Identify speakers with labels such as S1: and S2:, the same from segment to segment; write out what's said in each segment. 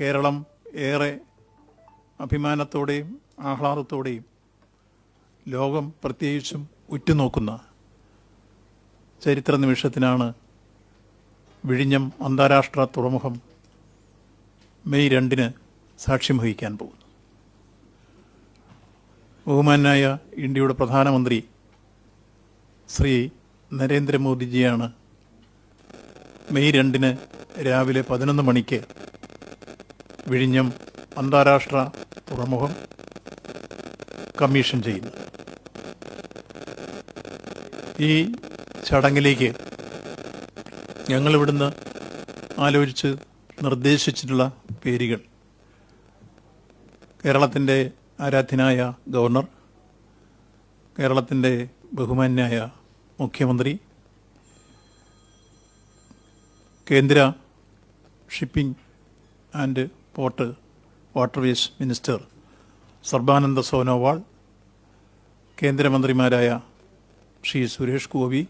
S1: കേരളം ഏറെ അഭിമാനത്തോടെയും ആഹ്ലാദത്തോടെയും ലോകം പ്രത്യേകിച്ചും ഉറ്റുനോക്കുന്ന ചരിത്ര നിമിഷത്തിനാണ് വിഴിഞ്ഞം അന്താരാഷ്ട്ര തുറമുഖം മെയ് 2 സാക്ഷ്യം വഹിക്കാൻ പോകുന്നത്. ബഹുമാനായ ഇന്ത്യയുടെ പ്രധാനമന്ത്രി ശ്രീ നരേന്ദ്രമോദിജിയാണ് മെയ് 2 രാവിലെ 11 മണിക്ക് വിഴിഞ്ഞം അന്താരാഷ്ട്ര തുറമുഖം കമ്മീഷൻ ചെയ്യുന്നത്. ഈ ചടങ്ങിലേക്ക് ഞങ്ങളിവിടുന്ന് ആലോചിച്ച് നിർദ്ദേശിച്ചിട്ടുള്ള പേരുകൾ: കേരളത്തിൻ്റെ ആരാധ്യനായ ഗവർണർ, കേരളത്തിൻ്റെ ബഹുമാന്യായ മുഖ്യമന്ത്രി, കേന്ദ്ര shipping and port waterways minister Sarbananda Sonowal, കേന്ദ്രമന്ത്രിമാരായ ശ്രീ സുരേഷ് ഗോപി,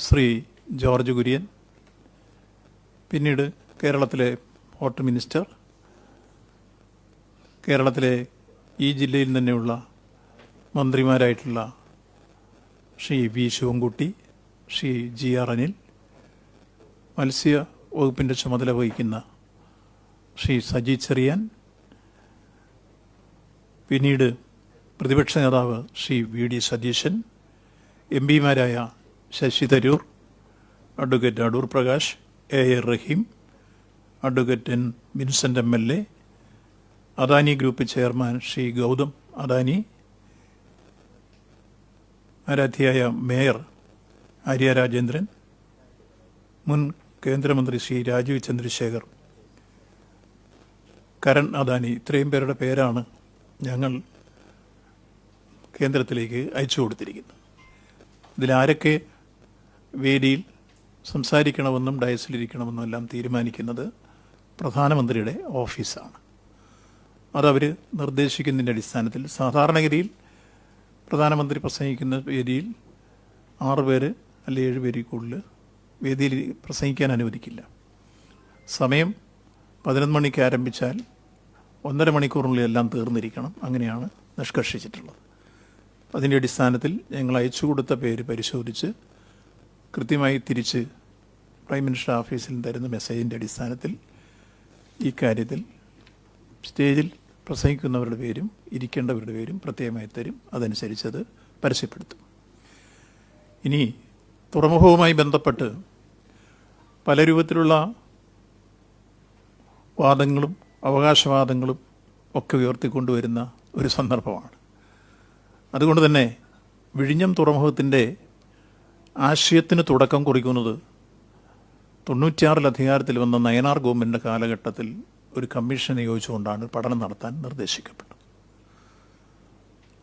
S1: ശ്രീ ജോർജ് കുര്യൻ, പിന്നീട് കേരളത്തിലെ പോർട്ട് മിനിസ്റ്റർ, കേരളത്തിലെ ഈ ജില്ലയിൽ തന്നെയുള്ള മന്ത്രിമാരായിട്ടുള്ള Shri V Sivankutty, Shri G R Anil, മത്സ്യ വകുപ്പിൻ്റെ ചുമതല വഹിക്കുന്ന ശ്രീ സജി ചെറിയാൻ, പിന്നീട് പ്രതിപക്ഷ നേതാവ് ശ്രീ വി ഡി സതീശൻ, എം പിമാരായ Shashi Tharoor, advocate Adoor Prakash, A A Rahim, advocate N Vincent MLA, Adani group chairman Shri Gautam Adani, ആരാധ്യയായ മേയർ ആര്യ രാജേന്ദ്രൻ, മുൻ കേന്ദ്രമന്ത്രി ശ്രീ രാജീവ് ചന്ദ്രശേഖർ, കരൺ അദാനി, ഇത്രയും പേരുടെ പേരാണ് ഞങ്ങൾ കേന്ദ്രത്തിലേക്ക് അയച്ചു കൊടുത്തിരിക്കുന്നത്. ഇതിലാരൊക്കെ വേദിയിൽ സംസാരിക്കണമെന്നും ഡയസിലിരിക്കണമെന്നും എല്ലാം തീരുമാനിക്കുന്നത് പ്രധാനമന്ത്രിയുടെ ഓഫീസാണ്. അതവർ നിർദ്ദേശിക്കുന്നതിൻ്റെ അടിസ്ഥാനത്തിൽ സാധാരണഗതിയിൽ പ്രധാനമന്ത്രി പ്രസംഗിക്കുന്ന വേദിയിൽ 6 പേര് അല്ലെങ്കിൽ 7 പേരിൽ കൂടുതൽ വേദിയിൽ പ്രസംഗിക്കാൻ അനുവദിക്കില്ല. സമയം 11 മണിക്ക് ആരംഭിച്ചാൽ 1.5 മണിക്കൂറിനുള്ളിൽ എല്ലാം തീർന്നിരിക്കണം. അങ്ങനെയാണ് നിഷ്കർഷിച്ചിട്ടുള്ളത്. അതിൻ്റെ അടിസ്ഥാനത്തിൽ ഞങ്ങൾ അയച്ചു കൊടുത്ത പേര് പരിശോധിച്ച് കൃത്യമായി തിരിച്ച് പ്രൈം മിനിസ്റ്റർ ഓഫീസിൽ തരുന്ന മെസ്സേജിൻ്റെ അടിസ്ഥാനത്തിൽ ഈ കാര്യത്തിൽ സ്റ്റേജിൽ പ്രസംഗിക്കുന്നവരുടെ പേരും ഇരിക്കേണ്ടവരുടെ പേരും പ്രത്യേകമായി തരും. അതനുസരിച്ചത് പരസ്യപ്പെടുത്തും. ഇനി തുറമുഖവുമായി ബന്ധപ്പെട്ട് പല രൂപത്തിലുള്ള വാദങ്ങളും അവകാശവാദങ്ങളും ഒക്കെ ഉയർത്തിക്കൊണ്ടുവരുന്ന ഒരു സന്ദർഭമാണ്. അതുകൊണ്ട് തന്നെ വിഴിഞ്ഞം തുറമുഖത്തിൻ്റെ ആശയത്തിന് തുടക്കം കുറിക്കുന്നത് 96 അധികാരത്തിൽ വന്ന നയനാർ ഗവൺമെൻറ്റിൻ്റെ കാലഘട്ടത്തിൽ ഒരു കമ്മീഷൻ നിയോഗിച്ചുകൊണ്ടാണ് പഠനം നടത്താൻ നിർദ്ദേശിക്കപ്പെട്ടത്.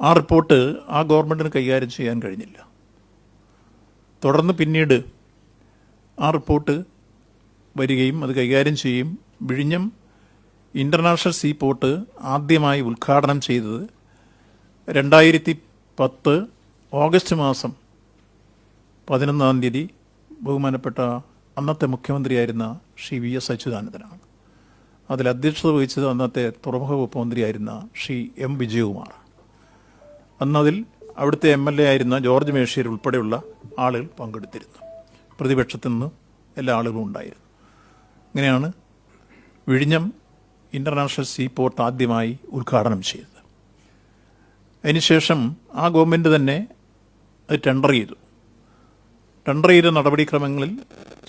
S1: ആ റിപ്പോർട്ട് ആ ഗവൺമെൻറ്റിന് കൈകാര്യം ചെയ്യാൻ കഴിഞ്ഞില്ല. തുടർന്ന് പിന്നീട് ആ റിപ്പോർട്ട് വരികയും അത് കൈകാര്യം ചെയ്യുകയും വിഴിഞ്ഞം ഇൻ്റർനാഷണൽ സീ പോർട്ട് ആദ്യമായി ഉദ്ഘാടനം ചെയ്തത് 2010 ഓഗസ്റ്റ് മാസം 11-ാം തീയതി ബഹുമാനപ്പെട്ട അന്നത്തെ മുഖ്യമന്ത്രിയായിരുന്ന ശ്രീ VS അച്യുതാനന്ദനാണ്. അതിൽ അധ്യക്ഷത വഹിച്ചത് അന്നത്തെ തുറമുഖ വകുപ്പ് മന്ത്രിയായിരുന്ന ശ്രീ M വിജയകുമാർ. അന്നതിൽ അവിടുത്തെ MLA ആയിരുന്ന ജോർജ് മേശ്ശേരി ഉൾപ്പെടെയുള്ള ആളുകൾ പങ്കെടുത്തിരുന്നു. പ്രതിപക്ഷത്തു നിന്ന് എല്ലാ ആളുകളും ഉണ്ടായിരുന്നു. ഇങ്ങനെയാണ് വിഴിഞ്ഞം ഇൻ്റർനാഷണൽ സീ പോർട്ട് ആദ്യമായി ഉദ്ഘാടനം ചെയ്തത്. അതിനുശേഷം ആ ഗവൺമെൻറ് തന്നെ അത് ടെൻഡർ ചെയ്തു. ടെൻഡർ ചെയ്ത നടപടിക്രമങ്ങളിൽ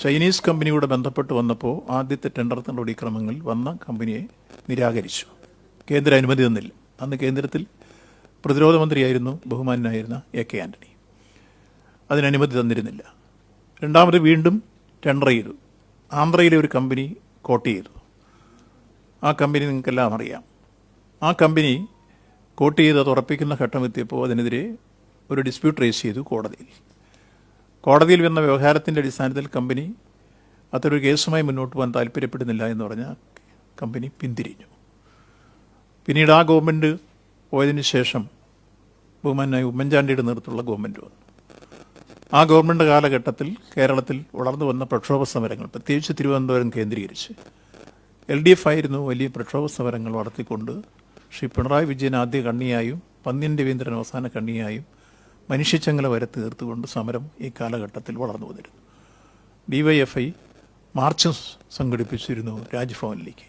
S1: ചൈനീസ് കമ്പനിയോട് ബന്ധപ്പെട്ട് വന്നപ്പോൾ ആദ്യത്തെ ടെൻഡർ നടപടിക്രമങ്ങളിൽ വന്ന കമ്പനിയെ നിരാകരിച്ചു. കേന്ദ്ര അനുമതി തന്നില്ല. അന്ന് കേന്ദ്രത്തിൽ പ്രതിരോധ മന്ത്രിയായിരുന്നു ബഹുമാനായിരുന്ന AK ആൻ്റണി. അതിനനുമതി തന്നിരുന്നില്ല. രണ്ടാമത് വീണ്ടും ടെൻഡർ ചെയ്തു. ആന്ധ്രയിലെ ഒരു കമ്പനി കോട്ട് ചെയ്തു. ആ കമ്പനി നിങ്ങൾക്കെല്ലാം അറിയാം. ആ കമ്പനി കോട്ട് ചെയ്ത് അത് ഉറപ്പിക്കുന്ന ഘട്ടം എത്തിയപ്പോൾ അതിനെതിരെ ഒരു ഡിസ്പ്യൂട്ട് റേസ് ചെയ്തു കോടതിയിൽ. കോടതിയിൽ വന്ന വ്യവഹാരത്തിൻ്റെ അടിസ്ഥാനത്തിൽ കമ്പനി അത്തരൊരു കേസുമായി മുന്നോട്ട് പോകാൻ താല്പര്യപ്പെടുന്നില്ല എന്ന് പറഞ്ഞാൽ കമ്പനി പിന്തിരിഞ്ഞു. പിന്നീട് ആ ഗവൺമെൻറ് പോയതിന് ശേഷം ബഹുമാനായ ഉമ്മൻചാണ്ടിയുടെ നേതൃത്വമുള്ള ഗവൺമെൻറ് വന്നു. ആ ഗവൺമെൻറ് കാലഘട്ടത്തിൽ കേരളത്തിൽ വളർന്നു വന്ന പ്രക്ഷോഭ സമരങ്ങൾ, പ്രത്യേകിച്ച് തിരുവനന്തപുരം കേന്ദ്രീകരിച്ച് LDF ആയിരുന്നു വലിയ പ്രക്ഷോഭ സമരങ്ങൾ നടത്തിക്കൊണ്ട് ശ്രീ പിണറായി വിജയൻ ആദ്യ കണ്ണിയായും പന്ന്യൻ രവീന്ദ്രൻ അവസാന കണ്ണിയായും മനുഷ്യച്ചങ്ങല വരെ തീർത്തുകൊണ്ട് സമരം ഈ കാലഘട്ടത്തിൽ വളർന്നു വന്നിരുന്നു. DYFI മാർച്ച് സംഘടിപ്പിച്ചിരുന്നു രാജ്ഭവനിലേക്ക്.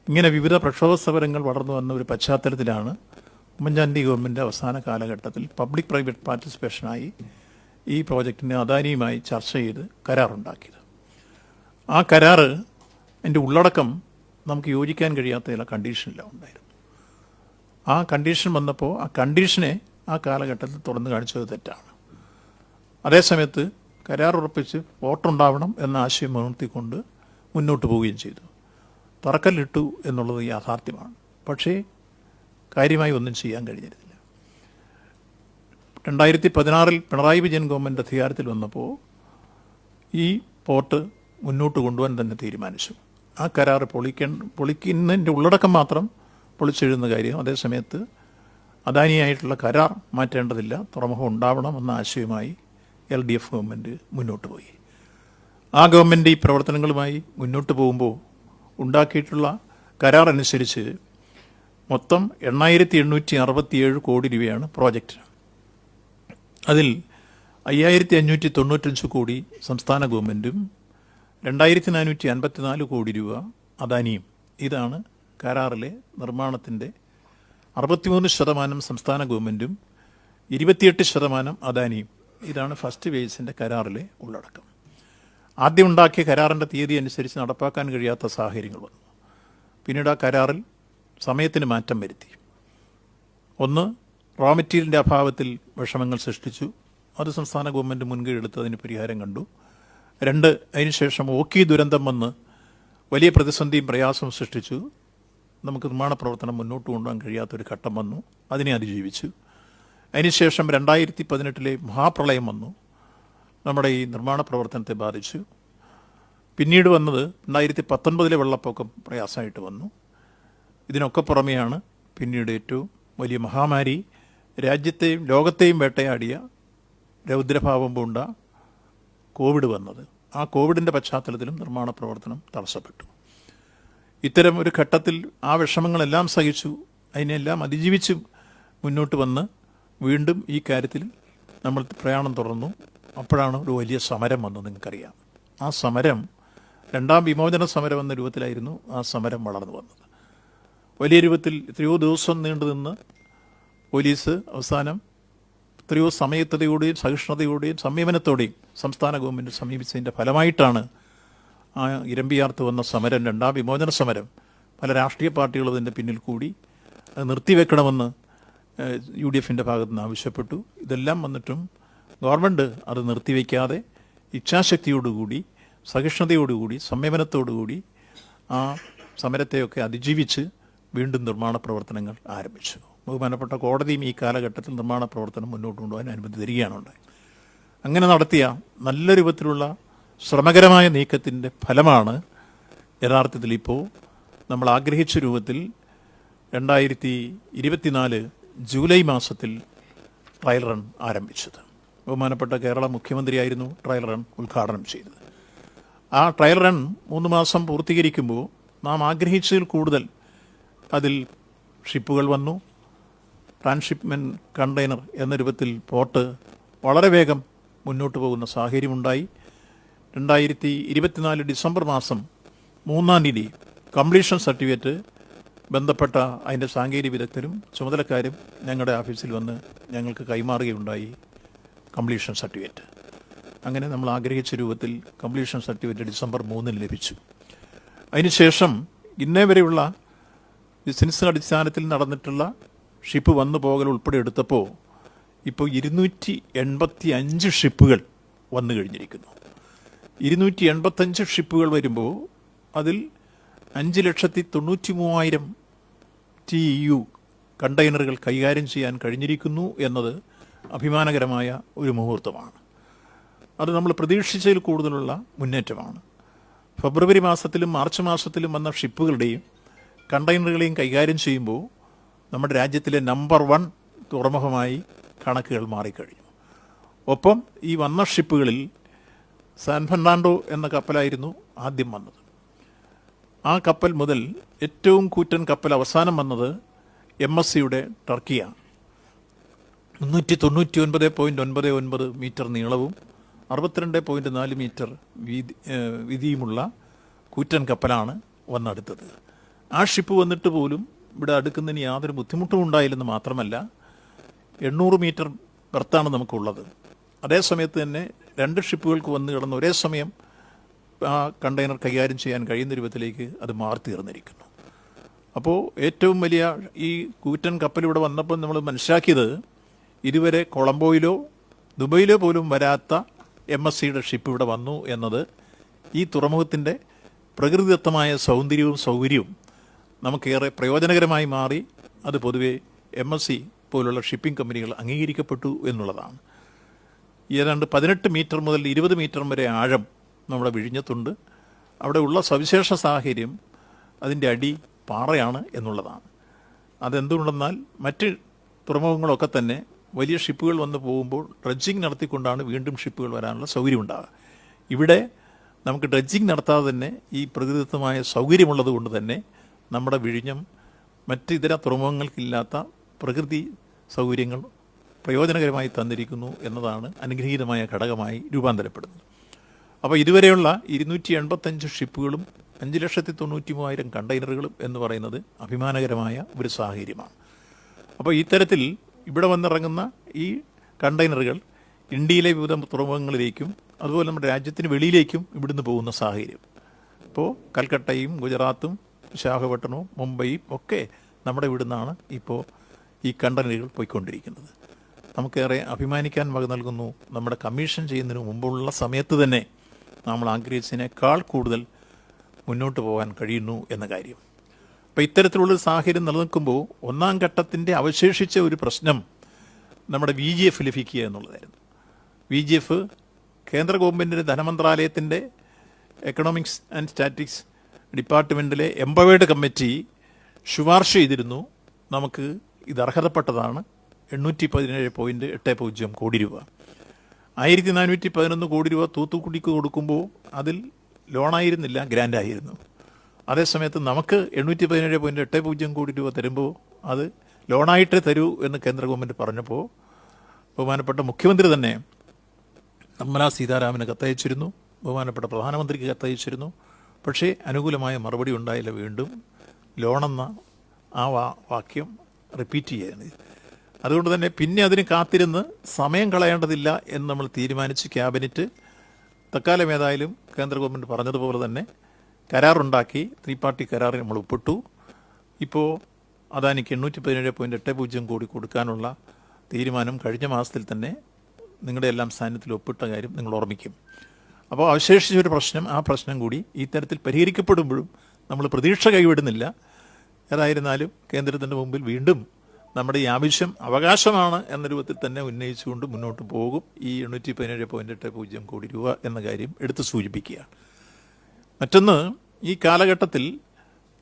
S1: ഇങ്ങനെ വിവിധ പ്രക്ഷോഭ സമരങ്ങൾ വളർന്നു വന്ന ഒരു പശ്ചാത്തലത്തിലാണ് ഉമ്മൻചാണ്ടി ഗവൺമെൻറ് അവസാന കാലഘട്ടത്തിൽ പബ്ലിക് പ്രൈവറ്റ് പാർട്ടിസിപ്പേഷനായി ഈ പ്രോജക്റ്റിനെ അദാനിയുമായി ചർച്ച ചെയ്ത് കരാറുണ്ടാക്കിയത്. ആ കരാറ് അതിൻ്റെ ഉള്ളടക്കം നമുക്ക് യോജിക്കാൻ കഴിയാത്ത ചില കണ്ടീഷനിലാണ് ഉണ്ടായിരുന്നു. ആ കണ്ടീഷൻ വന്നപ്പോൾ ആ കണ്ടീഷനെ ആ കാലഘട്ടത്തിൽ തുറന്നു കാണിച്ചത് തെറ്റാണ്. അതേസമയത്ത് കരാർ ഉറപ്പിച്ച് വോട്ടുണ്ടാവണം എന്ന ആശയം മുൻനിർത്തിക്കൊണ്ട് മുന്നോട്ട് പോവുകയും ചെയ്തു. തറക്കല്ലിട്ടു എന്നുള്ളത് യാഥാർത്ഥ്യമാണ്. പക്ഷേ കാര്യമായി ഒന്നും ചെയ്യാൻ കഴിഞ്ഞിരുന്നില്ല. 2016 പിണറായി വിജയൻ ഗവൺമെൻറ് അധികാരത്തിൽ വന്നപ്പോൾ ഈ പോർട്ട് മുന്നോട്ട് കൊണ്ടുപോകാൻ തന്നെ തീരുമാനിച്ചു. ആ കരാർ പൊളിക്കുന്നതിൻ്റെ ഉള്ളടക്കം മാത്രം പൊളിച്ചെഴുതുന്ന കാര്യം. അതേസമയത്ത് അദാനിയായിട്ടുള്ള കരാർ മാറ്റേണ്ടതില്ല, തുറമുഖം ഉണ്ടാവണം എന്ന ആശയവുമായി LDF ഗവൺമെൻറ് മുന്നോട്ട് പോയി. ആ ഗവൺമെൻറ് ഈ പ്രവർത്തനങ്ങളുമായി മുന്നോട്ട് പോകുമ്പോൾ ഉണ്ടാക്കിയിട്ടുള്ള കരാർ അനുസരിച്ച് മൊത്തം 8,867 കോടി രൂപയാണ് പ്രോജക്റ്റ്. അതിൽ 5,595 കോടി സംസ്ഥാന ഗവൺമെൻറ്റും 2,454 കോടി രൂപ അദാനിയും. ഇതാണ് കരാറിലെ നിർമ്മാണത്തിൻ്റെ 63% സംസ്ഥാന ഗവൺമെൻറ്റും 28% അദാനിയും. ഇതാണ് ഫസ്റ്റ് ഫേസിൻ്റെ കരാറിലെ ഉള്ളടക്കം. ആദ്യം ഉണ്ടാക്കിയ കരാറിൻ്റെ തീയതി അനുസരിച്ച് നടപ്പാക്കാൻ കഴിയാത്ത സാഹചര്യങ്ങൾ വന്നു. പിന്നീട് ആ കരാറിൽ സമയത്തിന് മാറ്റം വരുത്തി. ഒന്ന്, റോ മെറ്റീരിയലിൻ്റെ അഭാവത്തിൽ വിഷമങ്ങൾ സൃഷ്ടിച്ചു. അത് സംസ്ഥാന ഗവൺമെൻറ് മുൻകൈ എടുത്തതിന് പരിഹാരം കണ്ടു. 2, അതിനുശേഷം ഓക്കി ദുരന്തം വന്ന് വലിയ പ്രതിസന്ധിയും പ്രയാസവും സൃഷ്ടിച്ചു. നമുക്ക് നിർമ്മാണ പ്രവർത്തനം മുന്നോട്ട് കൊണ്ടുപോകാൻ കഴിയാത്തൊരു ഘട്ടം വന്നു. അതിനെ അതിജീവിച്ചു. അതിനുശേഷം 2018 മഹാപ്രളയം വന്നു. നമ്മുടെ ഈ നിർമ്മാണ പ്രവർത്തനത്തെ ബാധിച്ചു. പിന്നീട് വന്നത് 2019 വെള്ളപ്പൊക്കം പ്രയാസമായിട്ട് വന്നു. ഇതിനൊക്കെ പുറമെയാണ് പിന്നീട് ഏറ്റവും വലിയ മഹാമാരി രാജ്യത്തെയും ലോകത്തെയും വേട്ടയാടിയ രൗദ്രഭാവം പൂണ്ട കോവിഡ് വന്നത്. ആ കോവിഡിൻ്റെ പശ്ചാത്തലത്തിലും നിർമ്മാണ പ്രവർത്തനം തടസ്സപ്പെട്ടു. ഇത്തരം ഒരു ഘട്ടത്തിൽ ആ വിഷമങ്ങളെല്ലാം സഹിച്ചു, അതിനെല്ലാം അതിജീവിച്ച് മുന്നോട്ട് വന്ന് വീണ്ടും ഈ കാര്യത്തിൽ നമ്മൾ പ്രയാണം തുടർന്നു. അപ്പോഴാണ് ഒരു വലിയ സമരം വന്നത്. നിങ്ങൾക്കറിയാം, ആ സമരം രണ്ടാം വിമോചന സമരം എന്ന രൂപത്തിലായിരുന്നു ആ സമരം വളർന്നു വന്നത്. വലിയ രൂപത്തിൽ എത്രയോ ദിവസം നീണ്ടു നിന്ന് പോലീസ് അവസാനം എത്രയോ സമയത്തതയോടെയും സഹിഷ്ണുതയോടെയും സംയമനത്തോടെയും സംസ്ഥാന ഗവൺമെൻറ് സമീപിച്ചതിൻ്റെ ഫലമായിട്ടാണ് ആ ഇരമ്പിയാർത്ത് വന്ന സമരം, രണ്ടാം വിമോചന സമരം. പല രാഷ്ട്രീയ പാർട്ടികളും അതിൻ്റെ പിന്നിൽ കൂടി അത് നിർത്തിവെക്കണമെന്ന് UDFൻ്റെ ഭാഗത്തു നിന്ന് ആവശ്യപ്പെട്ടു. ഇതെല്ലാം വന്നിട്ടും ഗവൺമെൻറ് അത് നിർത്തിവെക്കാതെ ഇച്ഛാശക്തിയോടുകൂടി, സഹിഷ്ണുതയോടുകൂടി, സംയമനത്തോടുകൂടി ആ സമരത്തെയൊക്കെ അതിജീവിച്ച് വീണ്ടും നിർമ്മാണ പ്രവർത്തനങ്ങൾ ആരംഭിച്ചു. ബഹുമാനപ്പെട്ട കോടതിയും ഈ കാലഘട്ടത്തിൽ നിർമ്മാണ പ്രവർത്തനം മുന്നോട്ട് കൊണ്ടുപോകാൻ അനുമതി തരികയാണ് ഉണ്ടായത്. അങ്ങനെ നടത്തിയ നല്ല രൂപത്തിലുള്ള ശ്രമകരമായ നീക്കത്തിൻ്റെ ഫലമാണ് യഥാർത്ഥത്തിൽ ഇപ്പോൾ നമ്മൾ ആഗ്രഹിച്ച രൂപത്തിൽ 2024 ജൂലൈ മാസത്തിൽ ട്രയൽ റൺ ആരംഭിച്ചത്. ബഹുമാനപ്പെട്ട കേരള മുഖ്യമന്ത്രിയായിരുന്നു ട്രയൽ റൺ ഉദ്ഘാടനം ചെയ്തത്. ആ ട്രയൽ റൺ 3 മാസം പൂർത്തീകരിക്കുമ്പോൾ നാം ആഗ്രഹിച്ചതിൽ കൂടുതൽ അതിൽ ഷിപ്പുകൾ വന്നു. ട്രാൻസ്ഷിപ്മെൻറ്റ് കണ്ടെയ്നർ എന്ന രൂപത്തിൽ പോർട്ട് വളരെ വേഗം മുന്നോട്ട് പോകുന്ന സാഹചര്യമുണ്ടായി. 2024 ഡിസംബർ മാസം 3-ാം തീയതി കംപ്ലീഷൻ സർട്ടിഫിക്കറ്റ് ബന്ധപ്പെട്ട അതിൻ്റെ സാങ്കേതിക വിദഗ്ധരും ചുമതലക്കാരും ഞങ്ങളുടെ ഓഫീസിൽ വന്ന് ഞങ്ങൾക്ക് കൈമാറുകയുണ്ടായി കംപ്ലീഷൻ സർട്ടിഫിക്കറ്റ്. അങ്ങനെ നമ്മൾ ആഗ്രഹിച്ച രൂപത്തിൽ കംപ്ലീഷൻ സർട്ടിഫിക്കറ്റ് ഡിസംബർ 3-ന് ലഭിച്ചു. അതിനുശേഷം ഇന്നേ വരെയുള്ള ബിസിനസ് അടിസ്ഥാനത്തിൽ നടന്നിട്ടുള്ള ഷിപ്പ് വന്നു പോകൽ ഉൾപ്പെടെ എടുത്തപ്പോൾ ഇപ്പോൾ 285 ഷിപ്പുകൾ വന്നു കഴിഞ്ഞിരിക്കുന്നു. 285 ഷിപ്പുകൾ വരുമ്പോൾ അതിൽ 5,93,000 TEU കണ്ടെയ്നറുകൾ കൈകാര്യം ചെയ്യാൻ കഴിഞ്ഞിരിക്കുന്നു എന്നത് അഭിമാനകരമായ ഒരു മുഹൂർത്തമാണ്. അത് നമ്മൾ പ്രതീക്ഷിച്ചതിൽ കൂടുതലുള്ള മുന്നേറ്റമാണ്. ഫെബ്രുവരി മാസത്തിലും മാർച്ച് മാസത്തിലും വന്ന ഷിപ്പുകളുടെയും കണ്ടെയ്നറുകളെയും കൈകാര്യം ചെയ്യുമ്പോൾ നമ്മുടെ രാജ്യത്തിലെ നമ്പർ 1 തുറമുഖമായി കണക്കുകൾ മാറിക്കഴിഞ്ഞു. ഒപ്പം ഈ വന്ന ഷിപ്പുകളിൽ സാൻ ഫെർണാണ്ടോ എന്ന കപ്പലായിരുന്നു ആദ്യം വന്നത്. ആ കപ്പൽ മുതൽ ഏറ്റവും കൂറ്റൻ കപ്പൽ അവസാനം വന്നത് MSCയുടെ ടർക്കിയാണ്. 399.99 മീറ്റർ നീളവും 62.4 മീറ്റർ വീതിയുമുള്ള കൂറ്റൻ കപ്പലാണ് വന്നടുത്തത്. ആ ഷിപ്പ് വന്നിട്ട് പോലും ഇവിടെ അടുക്കുന്നതിന് യാതൊരു ബുദ്ധിമുട്ടും ഉണ്ടായില്ലെന്ന് മാത്രമല്ല 800 മീറ്റർ ബർത്താണ് നമുക്കുള്ളത്. അതേസമയത്ത് തന്നെ 2 ഷിപ്പുകൾക്ക് വന്ന് കിടന്ന് ഒരേ സമയം ആ കണ്ടെയ്നർ കൈകാര്യം ചെയ്യാൻ കഴിയുന്ന രൂപത്തിലേക്ക് അത് മാറി തീർന്നിരിക്കുന്നു. അപ്പോൾ ഏറ്റവും വലിയ ഈ കൂറ്റൻ കപ്പലിവിടെ വന്നപ്പോൾ നമ്മൾ മനസ്സിലാക്കിയത് ഇതുവരെ കൊളംബോയിലോ ദുബൈയിലോ പോലും വരാത്ത MSCയുടെ ഷിപ്പ് ഇവിടെ വന്നു എന്നത് ഈ തുറമുഖത്തിൻ്റെ പ്രകൃതിദത്തമായ സൗന്ദര്യവും സൗകര്യവും നമുക്കേറെ പ്രയോജനകരമായി മാറി. അത് പൊതുവെ MSC പോലുള്ള ഷിപ്പിംഗ് കമ്പനികൾ അംഗീകരിക്കപ്പെട്ടു എന്നുള്ളതാണ്. ഏതാണ്ട് 18 മീറ്റർ മുതൽ 20 മീറ്റർ വരെ ആഴം നമ്മുടെ വിഴിഞ്ഞത്തുണ്ട്. അവിടെ ഉള്ള സവിശേഷ സാഹചര്യം അതിൻ്റെ അടി പാറയാണ് എന്നുള്ളതാണ്. അതെന്തുകൊണ്ടെന്നാൽ മറ്റ് തുറമുഖങ്ങളൊക്കെ തന്നെ വലിയ ഷിപ്പുകൾ വന്ന് പോകുമ്പോൾ ഡ്രഡ്ജിങ് നടത്തിക്കൊണ്ടാണ് വീണ്ടും ഷിപ്പുകൾ വരാനുള്ള സൗകര്യം ഉണ്ടാകുക. ഇവിടെ നമുക്ക് ഡ്രഡ്ജിങ് നടത്താതെ തന്നെ ഈ പ്രകൃതിദത്തമായ സൗകര്യമുള്ളത് കൊണ്ട് തന്നെ നമ്മുടെ വിഴിഞ്ഞം മറ്റ് ഇതര തുറമുഖങ്ങൾക്കില്ലാത്ത പ്രകൃതി സൗകര്യങ്ങൾ പ്രയോജനകരമായി തന്നിരിക്കുന്നു എന്നതാണ് അനുഗ്രഹീതമായ ഘടകമായി രൂപാന്തരപ്പെടുന്നത്. അപ്പോൾ ഇതുവരെയുള്ള 285 ഷിപ്പുകളും 5,93,000 കണ്ടെയ്നറുകളും എന്ന് പറയുന്നത് അഭിമാനകരമായ ഒരു സാഹചര്യമാണ്. അപ്പോൾ ഇത്തരത്തിൽ ഇവിടെ വന്നിറങ്ങുന്ന ഈ കണ്ടെയ്നറുകൾ ഇന്ത്യയിലെ വിവിധ തുറമുഖങ്ങളിലേക്കും അതുപോലെ നമ്മുടെ രാജ്യത്തിന് വെളിയിലേക്കും ഇവിടുന്ന് പോകുന്ന സാഹചര്യം. ഇപ്പോൾ കൽക്കട്ടയും ഗുജറാത്തും വിശാഖപട്ടണവും മുംബൈയും ഒക്കെ നമ്മുടെ ഇവിടുന്നാണ് ഇപ്പോൾ ഈ കണ്ടെയ്നറുകൾ പോയിക്കൊണ്ടിരിക്കുന്നത്. നമുക്കേറെ അഭിമാനിക്കാൻ വക നൽകുന്നു. നമ്മുടെ കമ്മീഷൻ ചെയ്യുന്നതിന് മുമ്പുള്ള സമയത്ത് തന്നെ നമ്മൾ ആഗ്രഹിച്ചതിനേക്കാൾ കൂടുതൽ മുന്നോട്ട് പോകാൻ കഴിയുന്നു എന്ന കാര്യം. അപ്പോൾ ഇത്തരത്തിലുള്ളൊരു സാഹചര്യം നിലനിൽക്കുമ്പോൾ ഒന്നാം ഘട്ടത്തിൻ്റെ അവശേഷിച്ച ഒരു പ്രശ്നം നമ്മുടെ VGF ലഭിക്കുക എന്നുള്ളതായിരുന്നു. VGF കേന്ദ്ര ഗവൺമെൻറ്റിൻ്റെ ധനമന്ത്രാലയത്തിൻ്റെ എക്കണോമിക്സ് ആൻഡ് സ്റ്റാറ്റിക്സ് ഡിപ്പാർട്ട്മെൻറ്റിലെ എംപവേർഡ് കമ്മിറ്റി ശുപാർശ ചെയ്തിരുന്നു. നമുക്ക് ഇത് അർഹതപ്പെട്ടതാണ്. 817.80 കോടി രൂപ. 1411 കോടി രൂപ തൂത്തുക്കുടിക്ക് കൊടുക്കുമ്പോൾ അതിൽ ലോണായിരുന്നില്ല, ഗ്രാൻഡായിരുന്നു. അതേസമയത്ത് നമുക്ക് 817.80 കോടി രൂപ തരുമ്പോൾ അത് ലോണായിട്ടേ തരൂ എന്ന് കേന്ദ്ര ഗവൺമെൻറ് പറഞ്ഞപ്പോൾ ബഹുമാനപ്പെട്ട മുഖ്യമന്ത്രി തന്നെ നിർമ്മലാ സീതാരാമന് കത്തയച്ചിരുന്നു, ബഹുമാനപ്പെട്ട പ്രധാനമന്ത്രിക്ക് കത്തയച്ചിരുന്നു. പക്ഷേ അനുകൂലമായ മറുപടി ഉണ്ടായില്ല. വീണ്ടും ലോണെന്ന ആ വാക്യം റിപ്പീറ്റ് ചെയ്യുകയാണ്. അതുകൊണ്ട് തന്നെ പിന്നെ അതിന് കാത്തിരുന്ന് സമയം കളയേണ്ടതില്ല എന്ന് നമ്മൾ തീരുമാനിച്ച് ക്യാബിനറ്റ് തൽക്കാലം ഏതായാലും കേന്ദ്ര ഗവൺമെൻറ് പറഞ്ഞതുപോലെ തന്നെ കരാറുണ്ടാക്കി. 3 പാർട്ടി കരാറിൽ നമ്മൾ ഒപ്പിട്ടു. ഇപ്പോൾ അദാനിക്ക് 817.80 കോടി കൊടുക്കാനുള്ള തീരുമാനം കഴിഞ്ഞ മാസത്തിൽ തന്നെ നിങ്ങളുടെ എല്ലാം സാന്നിധ്യത്തിൽ ഒപ്പിട്ട കാര്യം നിങ്ങൾ ഓർമ്മിക്കും. അപ്പോൾ അവശേഷിച്ചൊരു പ്രശ്നം, ആ പ്രശ്നം കൂടി ഈ തരത്തിൽ പരിഹരിക്കപ്പെടുമ്പോഴും നമ്മൾ പ്രതീക്ഷ കൈവിടുന്നില്ല. ഏതായിരുന്നാലും കേന്ദ്രത്തിൻ്റെ മുമ്പിൽ വീണ്ടും നമ്മുടെ ഈ ആവശ്യം അവകാശമാണ് എന്ന രൂപത്തിൽ തന്നെ ഉന്നയിച്ചുകൊണ്ട് മുന്നോട്ട് പോകും. ഈ 817.80 കോടി രൂപ എന്ന കാര്യം എടുത്തു സൂചിപ്പിക്കുകയാണ്. മറ്റൊന്ന്, ഈ കാലഘട്ടത്തിൽ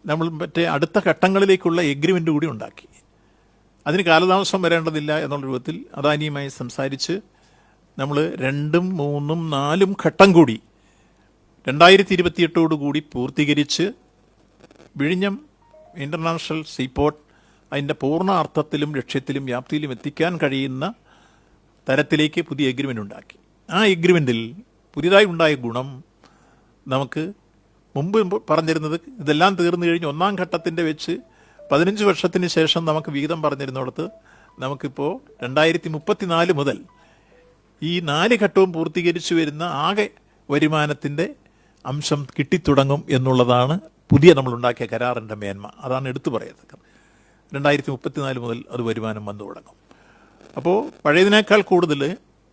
S1: നമ്മൾ മറ്റേ അടുത്ത ഘട്ടങ്ങളിലേക്കുള്ള എഗ്രിമെൻ്റ് കൂടി ഉണ്ടാക്കി. അതിന് കാലതാമസം വരേണ്ടതില്ല എന്നുള്ള രൂപത്തിൽ അദാനിയുമായി സംസാരിച്ച് നമ്മൾ 2, 3, 4 ഘട്ടം കൂടി 2028 കൂടി പൂർത്തീകരിച്ച് വിഴിഞ്ഞം ഇൻ്റർനാഷണൽ സീപോർട്ട് അതിൻ്റെ പൂർണ്ണ അർത്ഥത്തിലും ലക്ഷ്യത്തിലും വ്യാപ്തിയിലും എത്തിക്കാൻ കഴിയുന്ന തരത്തിലേക്ക് പുതിയ എഗ്രിമെൻ്റ് ഉണ്ടാക്കി. ആ എഗ്രിമെൻറ്റിൽ പുതിയതായി ഉണ്ടായ ഗുണം, നമുക്ക് മുമ്പ് പറഞ്ഞിരുന്നത് ഇതെല്ലാം തീർന്നു കഴിഞ്ഞ് ഒന്നാം ഘട്ടത്തിൻ്റെ വെച്ച് 15 വർഷത്തിന് ശേഷം നമുക്ക് വിഹിതം പറഞ്ഞിരുന്നിടത്ത് നമുക്കിപ്പോൾ 2034 മുതൽ ഈ 4 ഘട്ടവും പൂർത്തീകരിച്ചു വരുന്ന ആകെ വരുമാനത്തിൻ്റെ അംശം കിട്ടിത്തുടങ്ങും എന്നുള്ളതാണ് പുതിയ നമ്മളുണ്ടാക്കിയ കരാറിൻ്റെ മേന്മ. അതാണ് എടുത്തു പറയത്തക്ക. 2034 മുതൽ അത് വരുമാനം വന്നു തുടങ്ങും. അപ്പോൾ പഴയതിനേക്കാൾ കൂടുതൽ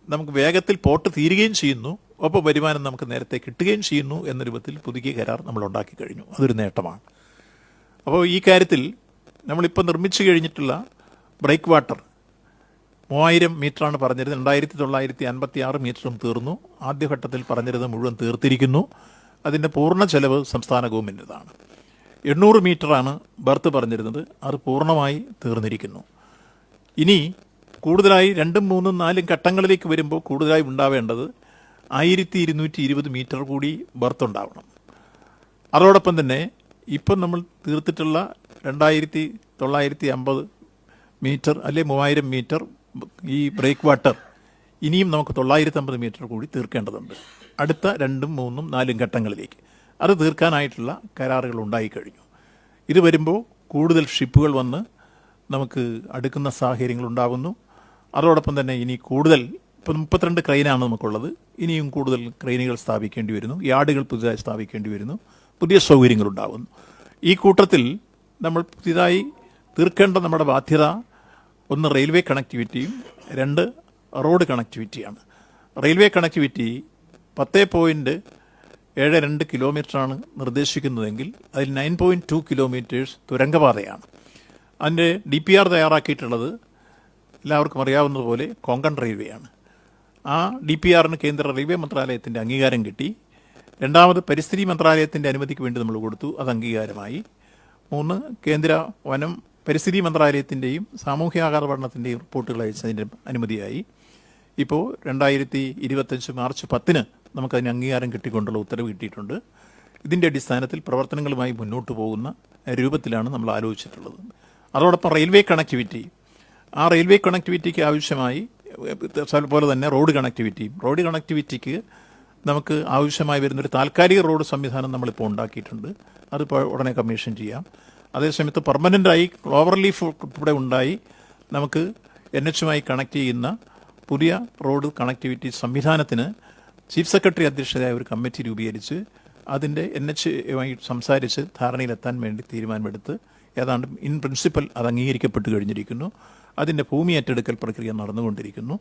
S1: നമുക്ക് വേഗത്തിൽ പോർട്ട് തീരുകയും ചെയ്യുന്നു, ഒപ്പം വരുമാനം നമുക്ക് നേരത്തെ കിട്ടുകയും ചെയ്യുന്നു എന്ന രൂപത്തിൽ പുതിയ കരാർ നമ്മൾ ഉണ്ടാക്കി കഴിഞ്ഞു. അതൊരു നേട്ടമാണ്. അപ്പോൾ ഈ കാര്യത്തിൽ നമ്മളിപ്പോൾ നിർമ്മിച്ചു കഴിഞ്ഞിട്ടുള്ള ബ്രേക്ക് വാട്ടർ 3000 മീറ്ററാണ് പറഞ്ഞിരുന്നത്. 2956 മീറ്ററും തീർന്നു. ആദ്യഘട്ടത്തിൽ പറഞ്ഞിരുന്നത് മുഴുവൻ തീർത്തിരിക്കുന്നു. അതിൻ്റെ പൂർണ്ണ ചെലവ് സംസ്ഥാന ഗവൺമെൻറ്റിൻ്റെതാണ്. 800 മീറ്ററാണ് ബർത്ത് പറഞ്ഞിരുന്നത്, അത് പൂർണ്ണമായി തീർന്നിരിക്കുന്നു. ഇനി കൂടുതലായി 2, 3, 4 ഘട്ടങ്ങളിലേക്ക് വരുമ്പോൾ കൂടുതലായി ഉണ്ടാവേണ്ടത് 1220 മീറ്റർ കൂടി ബർത്ത് ഉണ്ടാവണം. അതോടൊപ്പം തന്നെ ഇപ്പം നമ്മൾ തീർത്തിട്ടുള്ള 2950 മീറ്റർ അല്ലെ 3000 മീറ്റർ ഈ ബ്രേക്ക് വാട്ടർ ഇനിയും നമുക്ക് 950 മീറ്റർ കൂടി തീർക്കേണ്ടതുണ്ട് അടുത്ത 2, 3, 4 ഘട്ടങ്ങളിലേക്ക്. അത് തീർക്കാനായിട്ടുള്ള കരാറുകൾ ഉണ്ടായിക്കഴിഞ്ഞു. ഇത് വരുമ്പോൾ കൂടുതൽ ഷിപ്പുകൾ വന്ന് നമുക്ക് അടുക്കുന്ന സാഹചര്യങ്ങൾ ഉണ്ടാകുന്നു. അതോടൊപ്പം തന്നെ ഇനി കൂടുതൽ ഇപ്പം 32 ക്രെയിനാണ് നമുക്കുള്ളത്. ഇനിയും കൂടുതൽ ക്രെയിനുകൾ സ്ഥാപിക്കേണ്ടി വരുന്നു, യാർഡുകൾ പുതുതായി സ്ഥാപിക്കേണ്ടി വരുന്നു, പുതിയ സൗകര്യങ്ങൾ ഉണ്ടാകുന്നു. ഈ കൂട്ടത്തിൽ നമ്മൾ പുതിയതായി തീർക്കേണ്ട നമ്മുടെ ബാധ്യത 1 റെയിൽവേ കണക്ടിവിറ്റിയും 2 റോഡ് കണക്ടിവിറ്റിയാണ്. റെയിൽവേ കണക്ടിവിറ്റി 10.72 കിലോമീറ്ററാണ് നിർദ്ദേശിക്കുന്നതെങ്കിൽ അതിൽ 9.2 കിലോമീറ്റേഴ്സ് തുരങ്കപാതയാണ്. അതിൻ്റെ DPR തയ്യാറാക്കിയിട്ടുള്ളത് എല്ലാവർക്കും അറിയാവുന്നതുപോലെ കൊങ്കൺ റെയിൽവേയാണ്. ആ DPRന് കേന്ദ്ര റെയിൽവേ മന്ത്രാലയത്തിൻ്റെ അംഗീകാരം കിട്ടി. രണ്ടാമത് പരിസ്ഥിതി മന്ത്രാലയത്തിൻ്റെ അനുമതിക്ക് വേണ്ടി നമ്മൾ കൊടുത്തു, അത് അംഗീകാരമായി. 3 കേന്ദ്ര വനം പരിസ്ഥിതി മന്ത്രാലയത്തിൻ്റെയും സാമൂഹ്യാഘാത പഠനത്തിൻ്റെയും റിപ്പോർട്ടുകൾ അയച്ചതിൻ്റെ അനുമതിയായി. ഇപ്പോൾ 2025 മാർച്ച് 10 നമുക്കതിന് അംഗീകാരം കിട്ടിക്കൊണ്ടുള്ള ഉത്തരവ് കിട്ടിയിട്ടുണ്ട്. ഇതിൻ്റെ അടിസ്ഥാനത്തിൽ പ്രവർത്തനങ്ങളുമായി മുന്നോട്ട് പോകുന്ന രൂപത്തിലാണ് നമ്മൾ ആലോചിച്ചിട്ടുള്ളത്. അതോടൊപ്പം റെയിൽവേ കണക്ടിവിറ്റി, ആ റെയിൽവേ കണക്ടിവിറ്റിക്ക് ആവശ്യമായി പോലെ തന്നെ റോഡ് കണക്ടിവിറ്റിക്ക് നമുക്ക് ആവശ്യമായി വരുന്നൊരു താൽക്കാലിക റോഡ് സംവിധാനം നമ്മളിപ്പോൾ ഉണ്ടാക്കിയിട്ടുണ്ട്. അതിപ്പോൾ ഉടനെ കമ്മീഷൻ ചെയ്യാം. അതേസമയത്ത് പെർമനൻ്റായി ഓവർലീഫ് ഇവിടെ ഉണ്ടായി നമുക്ക് NHുമായി കണക്ട് ചെയ്യുന്ന പുതിയ റോഡ് കണക്ടിവിറ്റി സംവിധാനത്തിന് ചീഫ് സെക്രട്ടറി അധ്യക്ഷതയായ ഒരു കമ്മിറ്റി രൂപീകരിച്ച് അതിൻ്റെ NHുമായി സംസാരിച്ച് ധാരണയിലെത്താൻ വേണ്ടി തീരുമാനമെടുത്ത് ഏതാണ്ട് ഇൻ പ്രിൻസിപ്പൽ അത് അംഗീകരിക്കപ്പെട്ട് കഴിഞ്ഞിരിക്കുന്നു. അതിൻ്റെ ഭൂമി ഏറ്റെടുക്കൽ പ്രക്രിയ നടന്നുകൊണ്ടിരിക്കുന്നു.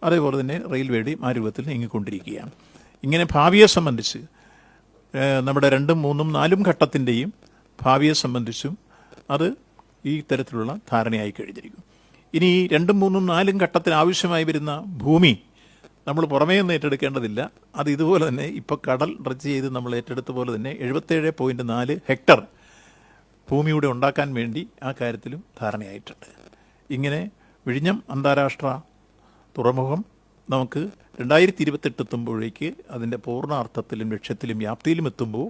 S1: അതേപോലെ തന്നെ റെയിൽവേയുടെയും ആ രൂപത്തിൽ നീങ്ങിക്കൊണ്ടിരിക്കുകയാണ്. ഇങ്ങനെ ഭാവിയെ സംബന്ധിച്ച് നമ്മുടെ 2, 3, 4 ഘട്ടത്തിൻ്റെയും ഭാവിയെ സംബന്ധിച്ചും അത് ഈ തരത്തിലുള്ള ധാരണയായി കഴിഞ്ഞിരിക്കും. ഇനി 2, 3, 4 ഘട്ടത്തിന് ആവശ്യമായി വരുന്ന ഭൂമി നമ്മൾ പുറമേ നിന്ന് ഏറ്റെടുക്കേണ്ടതില്ല. അത് ഇതുപോലെ തന്നെ ഇപ്പോൾ കടൽ ഡ്രഡ്ജ് ചെയ്ത് നമ്മൾ ഏറ്റെടുത്ത പോലെ തന്നെ 77.4 ഹെക്ടർ ഭൂമിയുടെ ഉണ്ടാക്കാൻ വേണ്ടി ആ കാര്യത്തിലും ധാരണയായിട്ടുണ്ട്. ഇങ്ങനെ വിഴിഞ്ഞം അന്താരാഷ്ട്ര തുറമുഖം നമുക്ക് 2028 എത്തുമ്പോഴേക്ക് അതിൻ്റെ പൂർണ്ണാർത്ഥത്തിലും ലക്ഷ്യത്തിലും വ്യാപ്തിയിലും എത്തുമ്പോൾ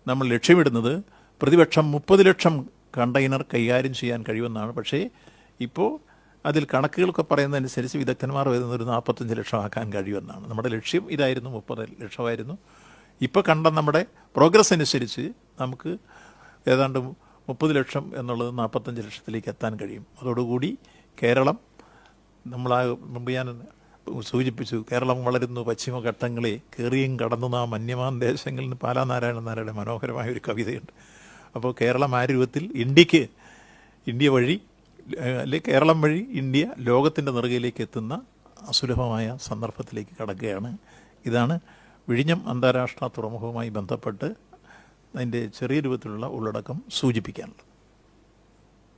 S1: നമ്മൾ ലക്ഷ്യമിടുന്നത് പ്രതിവർഷം 30 ലക്ഷം കണ്ടെയ്നർ കൈകാര്യം ചെയ്യാൻ കഴിയുമെന്നാണ്. പക്ഷേ ഇപ്പോൾ അതിൽ കണക്കുകളൊക്കെ പറയുന്നതനുസരിച്ച് വിദഗ്ധന്മാർ വരുന്നത് ഒരു 45 ലക്ഷം ആക്കാൻ കഴിയുമെന്നാണ്. നമ്മുടെ ലക്ഷ്യം ഇതായിരുന്നു, 30 ലക്ഷമായിരുന്നു. ഇപ്പോൾ കണ്ട നമ്മുടെ പ്രോഗ്രസ് അനുസരിച്ച് നമുക്ക് ഏതാണ്ട് 30 ലക്ഷം എന്നുള്ളത് 45 ലക്ഷത്തിലേക്ക് എത്താൻ കഴിയും. അതോടുകൂടി കേരളം മുമ്പ് ഞാൻ സൂചിപ്പിച്ചു, കേരളം വളരുന്നു പശ്ചിമഘട്ടങ്ങളെ കയറിയും കടന്നു നാം മന്യമാൻ ദേശങ്ങളിൽ നിന്ന് പാലാ നാരായണൻ നായരുടെ മനോഹരമായ ഒരു കവിതയുണ്ട്. അപ്പോൾ കേരളം ആ രൂപത്തിൽ ഇന്ത്യ വഴി കേരളം വഴി ഇന്ത്യ ലോകത്തിൻ്റെ നെറുകയിലേക്ക് എത്തുന്ന അസുലഭമായ സന്ദർഭത്തിലേക്ക് കടക്കുകയാണ്. ഇതാണ് വിഴിഞ്ഞം അന്താരാഷ്ട്ര തുറമുഖവുമായി ബന്ധപ്പെട്ട് അതിൻ്റെ ചെറിയ രൂപത്തിലുള്ള ഉള്ളടക്കം സൂചിപ്പിക്കാനുള്ളത്.